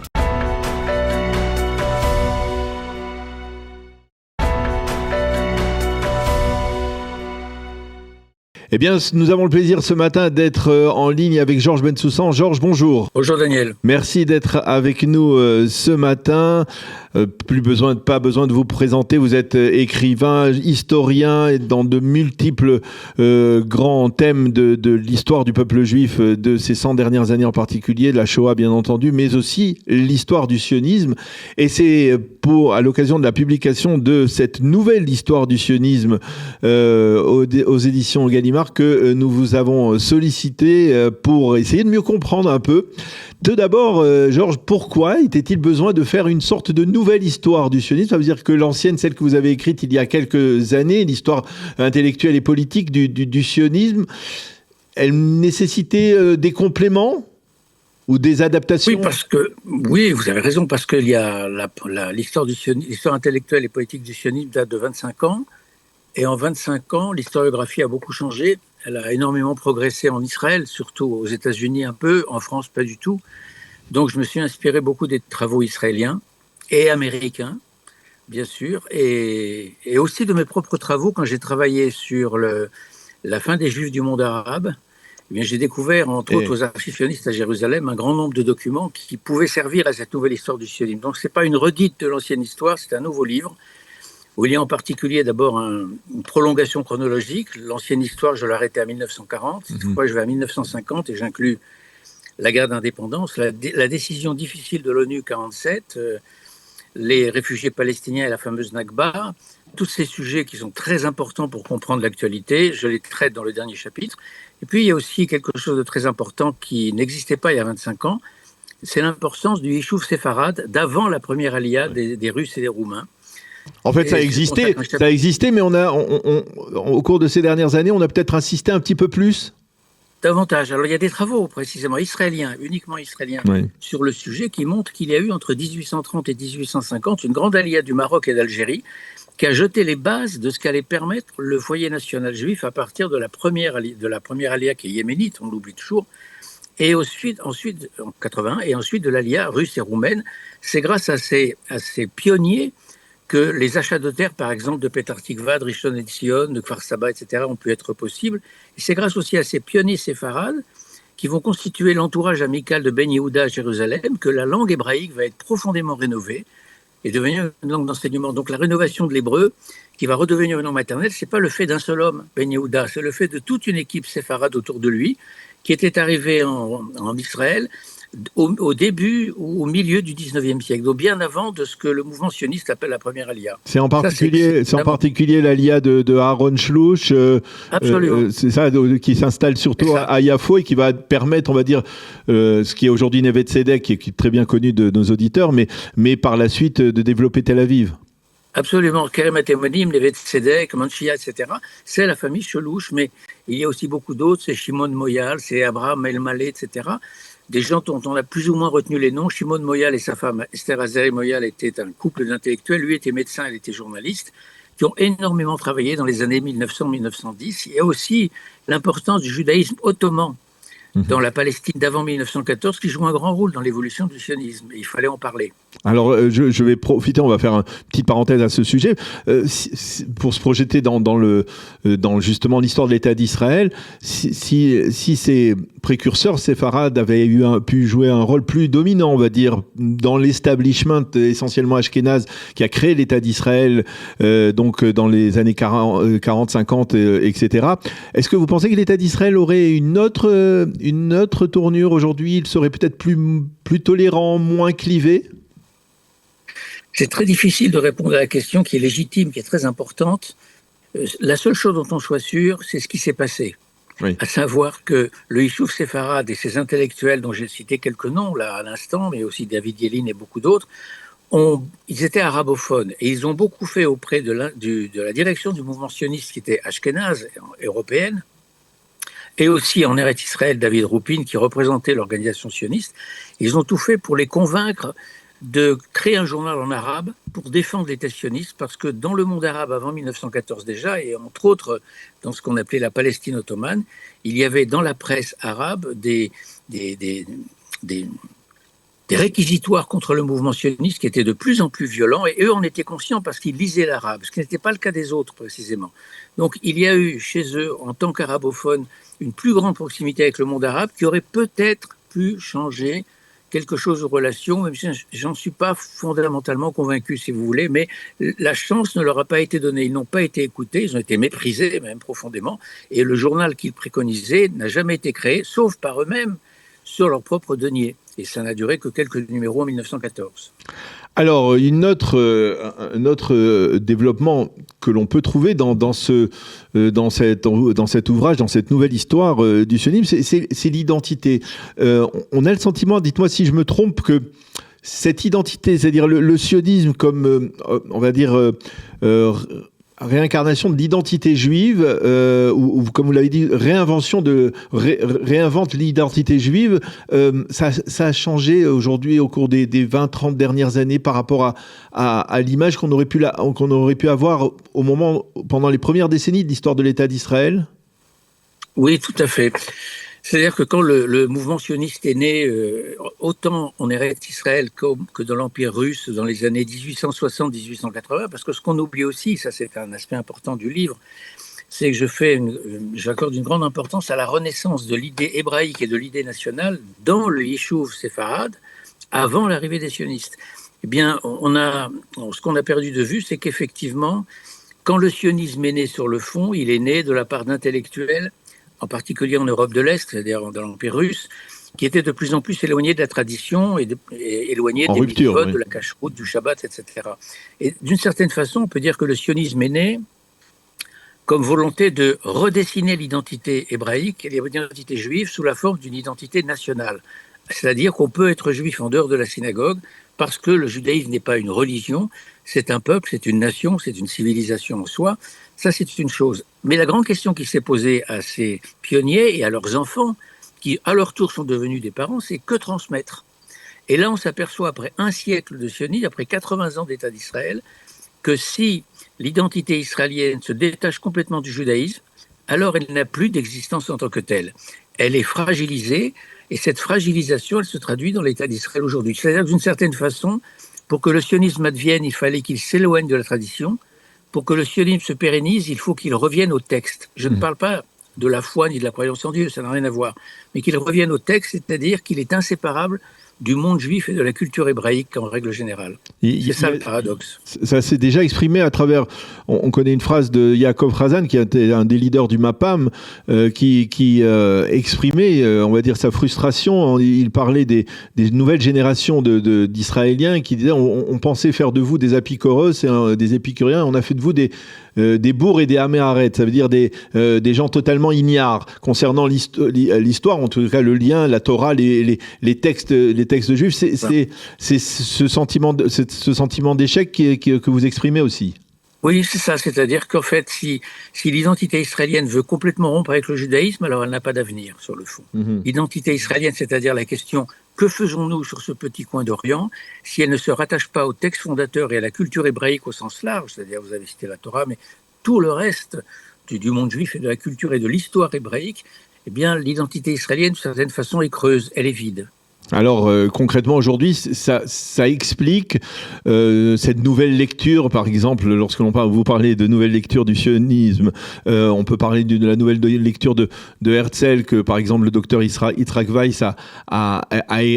Eh bien, nous avons le plaisir ce matin d'être en ligne avec Georges Bensoussan. Georges, bonjour. Bonjour Daniel. Merci d'être avec nous ce matin. Pas besoin de vous présenter. Vous êtes écrivain, historien dans de multiples grands thèmes de l'histoire du peuple juif de ces 100 dernières années en particulier, la Shoah bien entendu, mais aussi l'histoire du sionisme. Et c'est à l'occasion de la publication de cette nouvelle histoire du sionisme aux éditions Gallimard que nous vous avons sollicité pour essayer de mieux comprendre un peu. Tout d'abord, Georges, pourquoi était-il besoin de faire une sorte de nouvelle histoire du sionisme ? Ça veut dire que l'ancienne, celle que vous avez écrite il y a quelques années, l'histoire intellectuelle et politique du sionisme, elle nécessitait des compléments ou des adaptations ? Oui, vous avez raison, parce qu'il y a l'histoire du sionisme, l'histoire intellectuelle et politique du sionisme date de 25 ans. Et en 25 ans, l'historiographie a beaucoup changé. Elle a énormément progressé en Israël, surtout aux États-Unis un peu, en France pas du tout. Donc je me suis inspiré beaucoup des travaux israéliens et américains, bien sûr, et aussi de mes propres travaux. Quand j'ai travaillé sur la fin des Juifs du monde arabe, eh bien, j'ai découvert, entre autres aux archives sionistes à Jérusalem, un grand nombre de documents qui pouvaient servir à cette nouvelle histoire du sionisme. Donc ce n'est pas une redite de l'ancienne histoire, c'est un nouveau livre, où il y a en particulier d'abord une prolongation chronologique. L'ancienne histoire, je l'ai arrêtée à 1940. Cette fois, je vais à 1950 et j'inclus la guerre d'indépendance, la décision difficile de l'ONU 47, les réfugiés palestiniens et la fameuse Nakba. Tous ces sujets qui sont très importants pour comprendre l'actualité, je les traite dans le dernier chapitre. Et puis, il y a aussi quelque chose de très important qui n'existait pas il y a 25 ans. C'est l'importance du Yishuv séfarade d'avant la première aliyah des Russes et des Roumains. En fait, ça a existé, mais au cours de ces dernières années, on a peut-être insisté un petit peu plus. Davantage. Alors, il y a des travaux, précisément israéliens, uniquement israéliens, Oui. sur le sujet qui montrent qu'il y a eu entre 1830 et 1850 une grande alia du Maroc et d'Algérie qui a jeté les bases de ce qu'allait permettre le foyer national juif à partir de la première alia qui est yéménite, on l'oublie toujours, et ensuite en 81, et ensuite de l'alia russe et roumaine. C'est grâce à ces pionniers que les achats de terre, par exemple, de Petah Tikva, de Rishon LeZion, de Kfar Saba, etc., ont pu être possibles. Et c'est grâce aussi à ces pionniers séfarades qui vont constituer l'entourage amical de Ben Yehuda à Jérusalem que la langue hébraïque va être profondément rénovée et devenir une langue d'enseignement. Donc la rénovation de l'hébreu, qui va redevenir une langue maternelle, ce n'est pas le fait d'un seul homme, Ben Yehuda, c'est le fait de toute une équipe séfarade autour de lui, qui était arrivée en Israël au début ou au milieu du 19e siècle, donc bien avant de ce que le mouvement sioniste appelle la première alia. C'est en particulier l'alia de Aaron Shlouch, c'est ça, qui s'installe surtout à Yafo et qui va permettre, on va dire, ce qui est aujourd'hui Neve Tzedek, qui est très bien connu de nos auditeurs, mais par la suite de développer Tel Aviv. Absolument, Kerem Atemonim, Neve Tzedek, Manchia, etc. C'est la famille Shlouch, mais il y a aussi beaucoup d'autres, c'est Shimon Moyal, c'est Abraham El-Maleh, etc. Des gens dont on a plus ou moins retenu les noms. Shimon Moyal et sa femme Esther Azeri Moyal étaient un couple d'intellectuels. Lui était médecin, elle était journaliste, qui ont énormément travaillé dans les années 1900-1910. Il y a aussi l'importance du judaïsme ottoman dans la Palestine d'avant 1914, qui joue un grand rôle dans l'évolution du sionisme. Et il fallait en parler. Alors, je vais profiter, on va faire une petite parenthèse à ce sujet, pour se projeter dans justement l'histoire de l'État d'Israël. Si ces précurseurs séfarades avaient pu jouer un rôle plus dominant, on va dire, dans l'establishment essentiellement ashkénaze qui a créé l'État d'Israël, donc dans les années 40, 50, etc. Est-ce que vous pensez que l'État d'Israël aurait une autre tournure aujourd'hui? Il serait peut-être plus tolérant, moins clivé? C'est très difficile de répondre à la question qui est légitime, qui est très importante. La seule chose dont on soit sûr, c'est ce qui s'est passé. Oui. À savoir que le Yishuv séfarade et ses intellectuels, dont j'ai cité quelques noms là à l'instant, mais aussi David Yelin et beaucoup d'autres, ils étaient arabophones et ils ont beaucoup fait auprès de la direction du mouvement sioniste qui était ashkénaze, européenne, et aussi en Eretz Israël, David Roupin, qui représentait l'organisation sioniste. Ils ont tout fait pour les convaincre de créer un journal en arabe pour défendre l'État sioniste, parce que dans le monde arabe, avant 1914 déjà, et entre autres dans ce qu'on appelait la Palestine ottomane, il y avait dans la presse arabe des réquisitoires contre le mouvement sioniste qui étaient de plus en plus violents, et eux en étaient conscients parce qu'ils lisaient l'arabe, ce qui n'était pas le cas des autres précisément. Donc il y a eu chez eux, en tant qu'arabophones, une plus grande proximité avec le monde arabe qui aurait peut-être pu changer quelque chose aux relations, même si j'en suis pas fondamentalement convaincu, si vous voulez, mais la chance ne leur a pas été donnée. Ils n'ont pas été écoutés, ils ont été méprisés, même profondément, et le journal qu'ils préconisaient n'a jamais été créé, sauf par eux-mêmes, sur leur propre denier. Et ça n'a duré que quelques numéros en 1914. Alors, un autre développement que l'on peut trouver dans cet ouvrage, dans cette nouvelle histoire du sionisme, c'est l'identité. On a le sentiment, dites-moi si je me trompe, que cette identité, c'est-à-dire le sionisme comme, on va dire, réincarnation de l'identité juive, ou comme vous l'avez dit, réinvente l'identité juive, ça a changé aujourd'hui au cours des 20-30 dernières années par rapport à l'image qu'on aurait pu avoir pendant les premières décennies de l'histoire de l'État d'Israël? Oui, tout à fait. C'est-à-dire que quand le mouvement sioniste est né, autant en Eretz Israël que dans l'Empire russe dans les années 1860-1880, parce que ce qu'on oublie aussi, ça c'est un aspect important du livre, c'est que j'accorde une grande importance à la renaissance de l'idée hébraïque et de l'idée nationale dans le Yishuv séfarade avant l'arrivée des sionistes. Eh bien, ce qu'on a perdu de vue, c'est qu'effectivement, quand le sionisme est né sur le fond, il est né de la part d'intellectuels, en particulier en Europe de l'Est, c'est-à-dire dans l'Empire russe, qui étaient de plus en plus éloignés de la tradition et éloignés des mitzvot, de la cacheroute, du Shabbat, etc. Et d'une certaine façon, on peut dire que le sionisme est né comme volonté de redessiner l'identité hébraïque et l'identité juive sous la forme d'une identité nationale. C'est-à-dire qu'on peut être juif en dehors de la synagogue parce que le judaïsme n'est pas une religion, c'est un peuple, c'est une nation, c'est une civilisation en soi. Ça, c'est une chose. Mais la grande question qui s'est posée à ces pionniers et à leurs enfants, qui à leur tour sont devenus des parents, c'est que transmettre. Et là, on s'aperçoit, après un siècle de sionisme, après 80 ans d'État d'Israël, que si l'identité israélienne se détache complètement du judaïsme, alors elle n'a plus d'existence en tant que telle. Elle est fragilisée, et cette fragilisation, elle se traduit dans l'État d'Israël aujourd'hui. C'est-à-dire que d'une certaine façon, pour que le sionisme advienne, il fallait qu'il s'éloigne de la tradition. Pour que le sionisme se pérennise, il faut qu'il revienne au texte. Je ne parle pas de la foi ni de la croyance en Dieu, ça n'a rien à voir, mais qu'il revienne au texte, c'est-à-dire qu'il est inséparable du monde juif et de la culture hébraïque en règle générale. C'est ça le paradoxe. Ça s'est déjà exprimé à travers, on connaît une phrase de Yaakov Razan, qui était un des leaders du MAPAM, qui exprimait, on va dire, sa frustration. Il parlait des nouvelles générations d'Israéliens qui disaient on pensait faire de vous des apicoros, des épicuriens, on a fait de vous des bourgs et des améharet, ça veut dire des gens totalement ignares concernant l'histoire, en tout cas le lien, la Torah, les textes juifs. C'est ce sentiment d'échec que vous exprimez aussi. Oui, c'est ça. C'est-à-dire qu'en fait, si l'identité israélienne veut complètement rompre avec le judaïsme, alors elle n'a pas d'avenir sur le fond. L'identité israélienne, c'est-à-dire la question que faisons-nous sur ce petit coin d'Orient, si elle ne se rattache pas au texte fondateur et à la culture hébraïque au sens large, c'est-à-dire vous avez cité la Torah, mais tout le reste du monde juif et de la culture et de l'histoire hébraïque, eh bien l'identité israélienne, d'une certaine façon, est creuse, elle est vide. Alors concrètement aujourd'hui, ça explique cette nouvelle lecture, par exemple, lorsque vous parlez de nouvelle lecture du sionisme, on peut parler de la nouvelle lecture de Herzl que par exemple le docteur Yitzhak Weiss a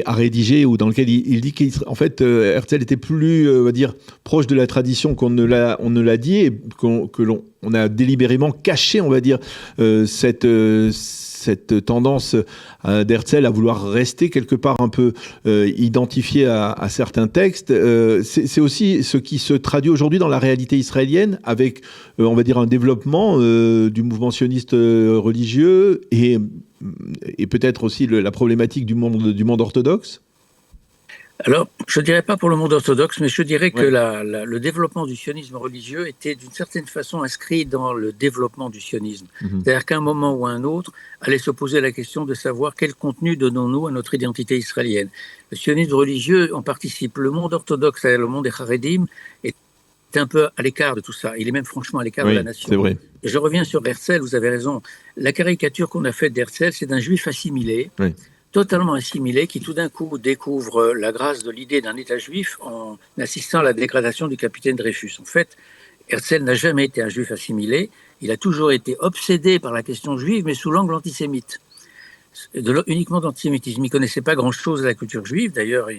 rédigé, ou dans lequel il dit qu'en fait Herzl était plus, on va dire, proche de la tradition qu'on ne l'a dit, et on a délibérément caché, on va dire, cette tendance d'Herzl à vouloir rester quelque part un peu identifié à certains textes. C'est aussi ce qui se traduit aujourd'hui dans la réalité israélienne avec, on va dire, un développement du mouvement sioniste religieux et peut-être aussi la problématique du monde orthodoxe. Alors, je ne dirais pas pour le monde orthodoxe, mais je dirais que le développement du sionisme religieux était d'une certaine façon inscrit dans le développement du sionisme. C'est-à-dire qu'à un moment ou à un autre, allait se poser la question de savoir quel contenu donnons-nous à notre identité israélienne. Le sionisme religieux en participe. Le monde orthodoxe, c'est-à-dire le monde des Haredim, est un peu à l'écart de tout ça. Il est même franchement à l'écart de la nation. C'est vrai. Et je reviens sur Herzl, vous avez raison. La caricature qu'on a faite d'Herzl, c'est d'un juif assimilé. Oui. Totalement assimilé, qui tout d'un coup découvre la grâce de l'idée d'un État juif en assistant à la dégradation du capitaine Dreyfus. En fait, Herzl n'a jamais été un juif assimilé, il a toujours été obsédé par la question juive, mais sous l'angle antisémite. Uniquement d'antisémitisme. Il ne connaissait pas grand-chose de la culture juive, d'ailleurs,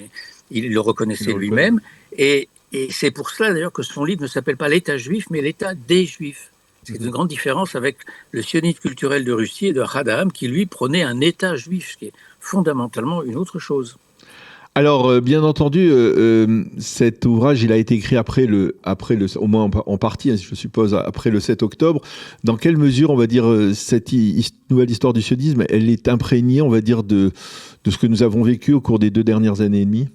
il le reconnaissait lui-même, et c'est pour cela d'ailleurs que son livre ne s'appelle pas l'État juif, mais l'État des juifs. C'est une grande différence avec le sionisme culturel de Russie et de Hadam, qui lui prônait un État juif, ce qui est fondamentalement une autre chose. Alors, bien entendu, cet ouvrage, il a été écrit après au moins en partie, je suppose, après le 7 octobre. Dans quelle mesure, on va dire, cette nouvelle histoire du sionisme, elle est imprégnée, on va dire, de ce que nous avons vécu au cours des 2 dernières années et demie ?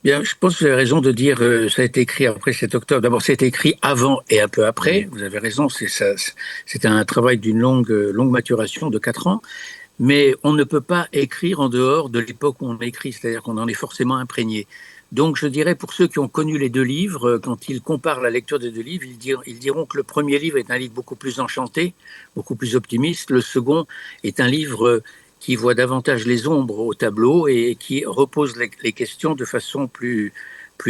Bien, je pense que vous avez raison de dire ça a été écrit après 7 octobre. D'abord, ça a été écrit avant et un peu après. Vous avez raison, c'est un travail d'une longue maturation de 4 ans. Mais on ne peut pas écrire en dehors de l'époque où on écrit, c'est-à-dire qu'on en est forcément imprégné. Donc je dirais pour ceux qui ont connu les 2 livres, quand ils comparent la lecture des 2 livres, ils diront que le premier livre est un livre beaucoup plus enchanté, beaucoup plus optimiste. Le second est un livre qui voit davantage les ombres au tableau et qui repose les questions de façon plus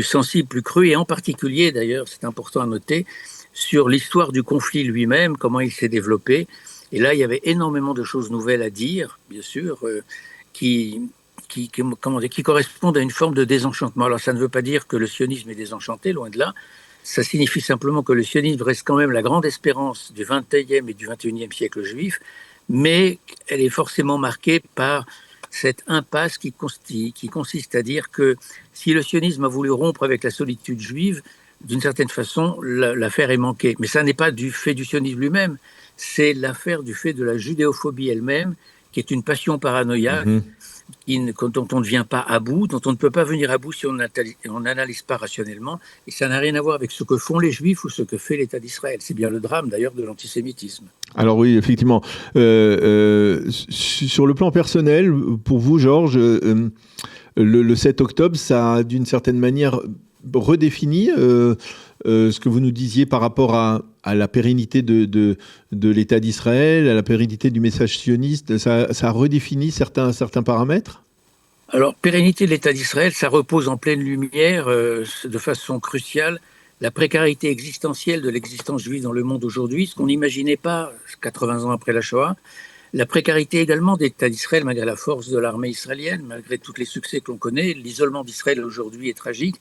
sensible, plus crue, et en particulier, d'ailleurs, c'est important à noter, sur l'histoire du conflit lui-même, comment il s'est développé. Et là, il y avait énormément de choses nouvelles à dire, bien sûr, qui correspondent à une forme de désenchantement. Alors, ça ne veut pas dire que le sionisme est désenchanté, loin de là. Ça signifie simplement que le sionisme reste quand même la grande espérance du XXe et du XXIe siècle juif, mais elle est forcément marquée par cette impasse qui consiste à dire que si le sionisme a voulu rompre avec la solitude juive, d'une certaine façon, l'affaire est manquée. Mais ça n'est pas du fait du sionisme lui-même, c'est l'affaire du fait de la judéophobie elle-même qui est une passion paranoïaque, dont on ne vient pas à bout, dont on ne peut pas venir à bout si on n'analyse pas rationnellement. Et ça n'a rien à voir avec ce que font les Juifs ou ce que fait l'État d'Israël. C'est bien le drame d'ailleurs de l'antisémitisme. Alors oui, effectivement. Sur le plan personnel, pour vous, Georges, le 7 octobre, ça a d'une certaine manière redéfini ce que vous nous disiez par rapport à la pérennité de l'État d'Israël, à la pérennité du message sioniste. Ça a redéfini certains paramètres ? Alors, pérennité de l'État d'Israël, ça repose en pleine lumière, de façon cruciale, la précarité existentielle de l'existence juive dans le monde aujourd'hui, ce qu'on n'imaginait pas 80 ans après la Shoah. La précarité également de l'État d'Israël, malgré la force de l'armée israélienne, malgré tous les succès que l'on connaît. L'isolement d'Israël aujourd'hui est tragique.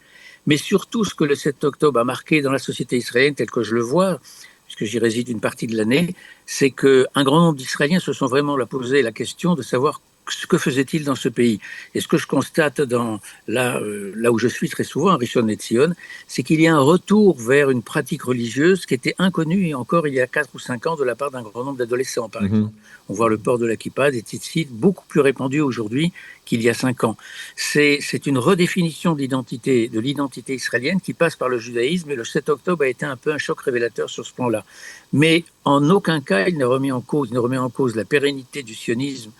Mais surtout, ce que le 7 octobre a marqué dans la société israélienne, tel que je le vois, puisque j'y réside une partie de l'année, c'est qu'un grand nombre d'Israéliens se sont vraiment posé la question de savoir ce que faisait-il dans ce pays. Et ce que je constate là où je suis très souvent, à Rishon LeZion, c'est qu'il y a un retour vers une pratique religieuse qui était inconnue encore il y a 4 ou 5 ans de la part d'un grand nombre d'adolescents, par exemple. On voit le port de la kippa, des tzitzit, beaucoup plus répandu aujourd'hui qu'il y a 5 ans. C'est une redéfinition de l'identité israélienne qui passe par le judaïsme, et le 7 octobre a été un peu un choc révélateur sur ce plan-là. Mais en aucun cas, il ne remet en cause la pérennité du sionisme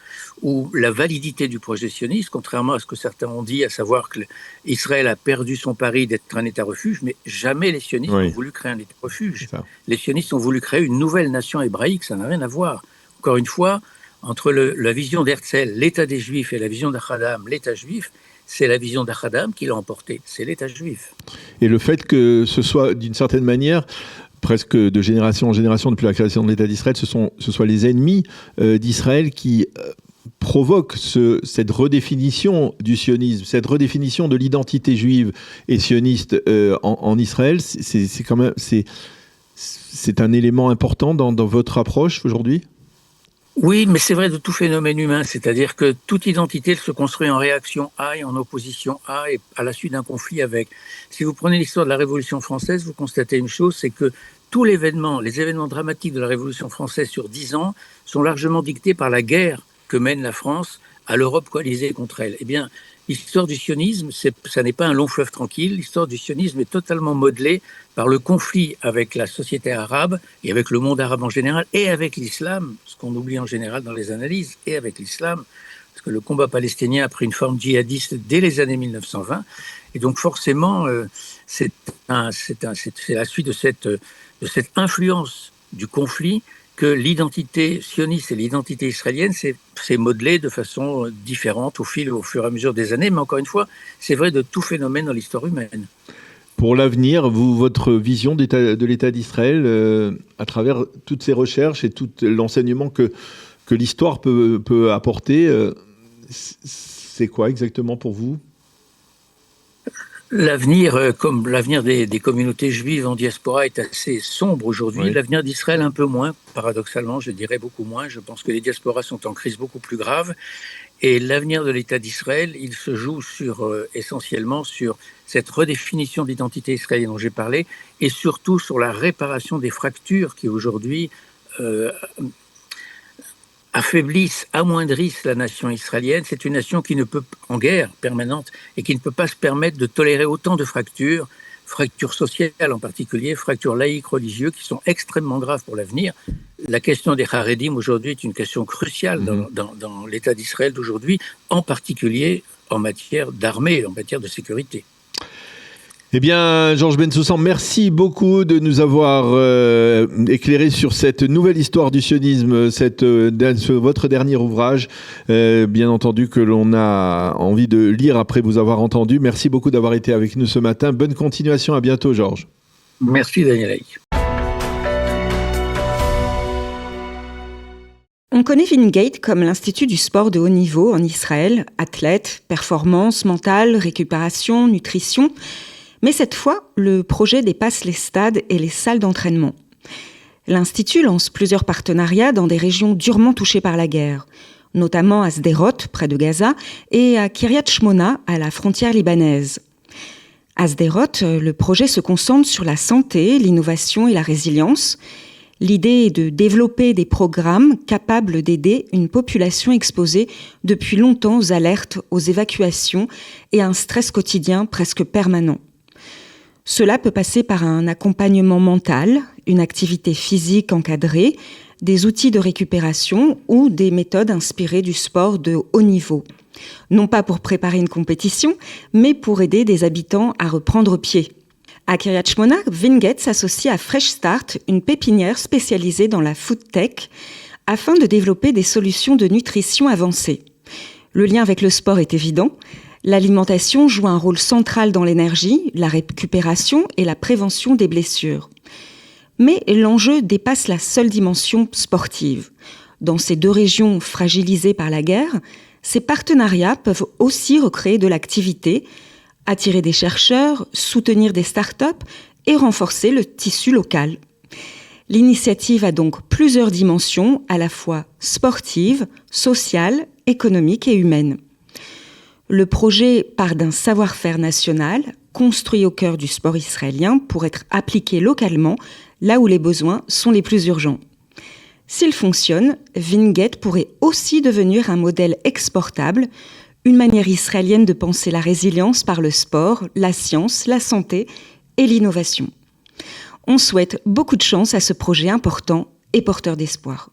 ou la validité du projet sioniste, contrairement à ce que certains ont dit, à savoir que Israël a perdu son pari d'être un État refuge, mais jamais les sionistes ont voulu créer un État refuge. Les sionistes ont voulu créer une nouvelle nation hébraïque, ça n'a rien à voir. Encore une fois, entre la vision d'Herzl, l'État des Juifs, et la vision d'Achadam, l'État juif, c'est la vision d'Achadam qui l'a emporté, c'est l'État juif. Et le fait que ce soit, d'une certaine manière, presque de génération en génération depuis la création de l'État d'Israël, ce soit les ennemis d'Israël qui provoquent cette redéfinition du sionisme, cette redéfinition de l'identité juive et sioniste en Israël, c'est quand même c'est un élément important dans votre approche aujourd'hui ? Oui, mais c'est vrai de tout phénomène humain, c'est-à-dire que toute identité se construit en réaction à et en opposition à, et à la suite d'un conflit avec. Si vous prenez l'histoire de la Révolution française, vous constatez une chose, c'est que les événements dramatiques de la Révolution française sur 10 ans sont largement dictés par la guerre que mène la France à l'Europe coalisée contre elle. Eh bien, l'histoire du sionisme, ça n'est pas un long fleuve tranquille. L'histoire du sionisme est totalement modelée par le conflit avec la société arabe et avec le monde arabe en général et avec l'islam, ce qu'on oublie en général dans les analyses, et avec l'islam, parce que le combat palestinien a pris une forme djihadiste dès les années 1920. Et donc forcément, c'est la suite de cette influence du conflit que l'identité sioniste et l'identité israélienne s'est modelée de façon différente au fur et à mesure des années. Mais encore une fois, c'est vrai de tout phénomène dans l'histoire humaine. Pour l'avenir, votre vision de l'État d'Israël, à travers toutes ces recherches et tout l'enseignement que l'histoire peut apporter, c'est quoi exactement pour vous ? L'avenir, comme l'avenir des communautés juives en diaspora est assez sombre aujourd'hui. Oui. L'avenir d'Israël un peu moins, paradoxalement, je dirais beaucoup moins. Je pense que les diasporas sont en crise beaucoup plus grave. Et l'avenir de l'État d'Israël, il se joue essentiellement sur cette redéfinition de l'identité israélienne dont j'ai parlé, et surtout sur la réparation des fractures qui aujourd'hui affaiblissent, amoindrissent la nation israélienne. C'est une nation qui ne peut, en guerre permanente, et qui ne peut pas se permettre de tolérer autant de fractures sociales en particulier, fractures laïques, religieuses, qui sont extrêmement graves pour l'avenir. La question des Haredim aujourd'hui est une question cruciale dans l'État d'Israël d'aujourd'hui, en particulier en matière d'armée, en matière de sécurité. Eh bien, Georges Bensoussan, merci beaucoup de nous avoir éclairé sur cette nouvelle histoire du sionisme, votre dernier ouvrage, bien entendu que l'on a envie de lire après vous avoir entendu. Merci beaucoup d'avoir été avec nous ce matin. Bonne continuation, à bientôt, Georges. Merci, Daniel Haïk. On connaît Wingate comme l'institut du sport de haut niveau en Israël, athlètes, performance mentale, récupération, nutrition. Mais cette fois, le projet dépasse les stades et les salles d'entraînement. L'Institut lance plusieurs partenariats dans des régions durement touchées par la guerre, notamment à Sderot, près de Gaza, et à Kiryat Shmona, à la frontière libanaise. À Sderot, le projet se concentre sur la santé, l'innovation et la résilience. L'idée est de développer des programmes capables d'aider une population exposée depuis longtemps aux alertes, aux évacuations et à un stress quotidien presque permanent. Cela peut passer par un accompagnement mental, une activité physique encadrée, des outils de récupération ou des méthodes inspirées du sport de haut niveau. Non pas pour préparer une compétition, mais pour aider des habitants à reprendre pied. À Kiryat Shmona, Wingate s'associe à Fresh Start, une pépinière spécialisée dans la food tech, afin de développer des solutions de nutrition avancées. Le lien avec le sport est évident. L'alimentation joue un rôle central dans l'énergie, la récupération et la prévention des blessures. Mais l'enjeu dépasse la seule dimension sportive. Dans ces deux régions fragilisées par la guerre, ces partenariats peuvent aussi recréer de l'activité, attirer des chercheurs, soutenir des startups et renforcer le tissu local. L'initiative a donc plusieurs dimensions, à la fois sportives, sociales, économiques et humaines. Le projet part d'un savoir-faire national, construit au cœur du sport israélien pour être appliqué localement, là où les besoins sont les plus urgents. S'il fonctionne, Wingate pourrait aussi devenir un modèle exportable, une manière israélienne de penser la résilience par le sport, la science, la santé et l'innovation. On souhaite beaucoup de chance à ce projet important et porteur d'espoir.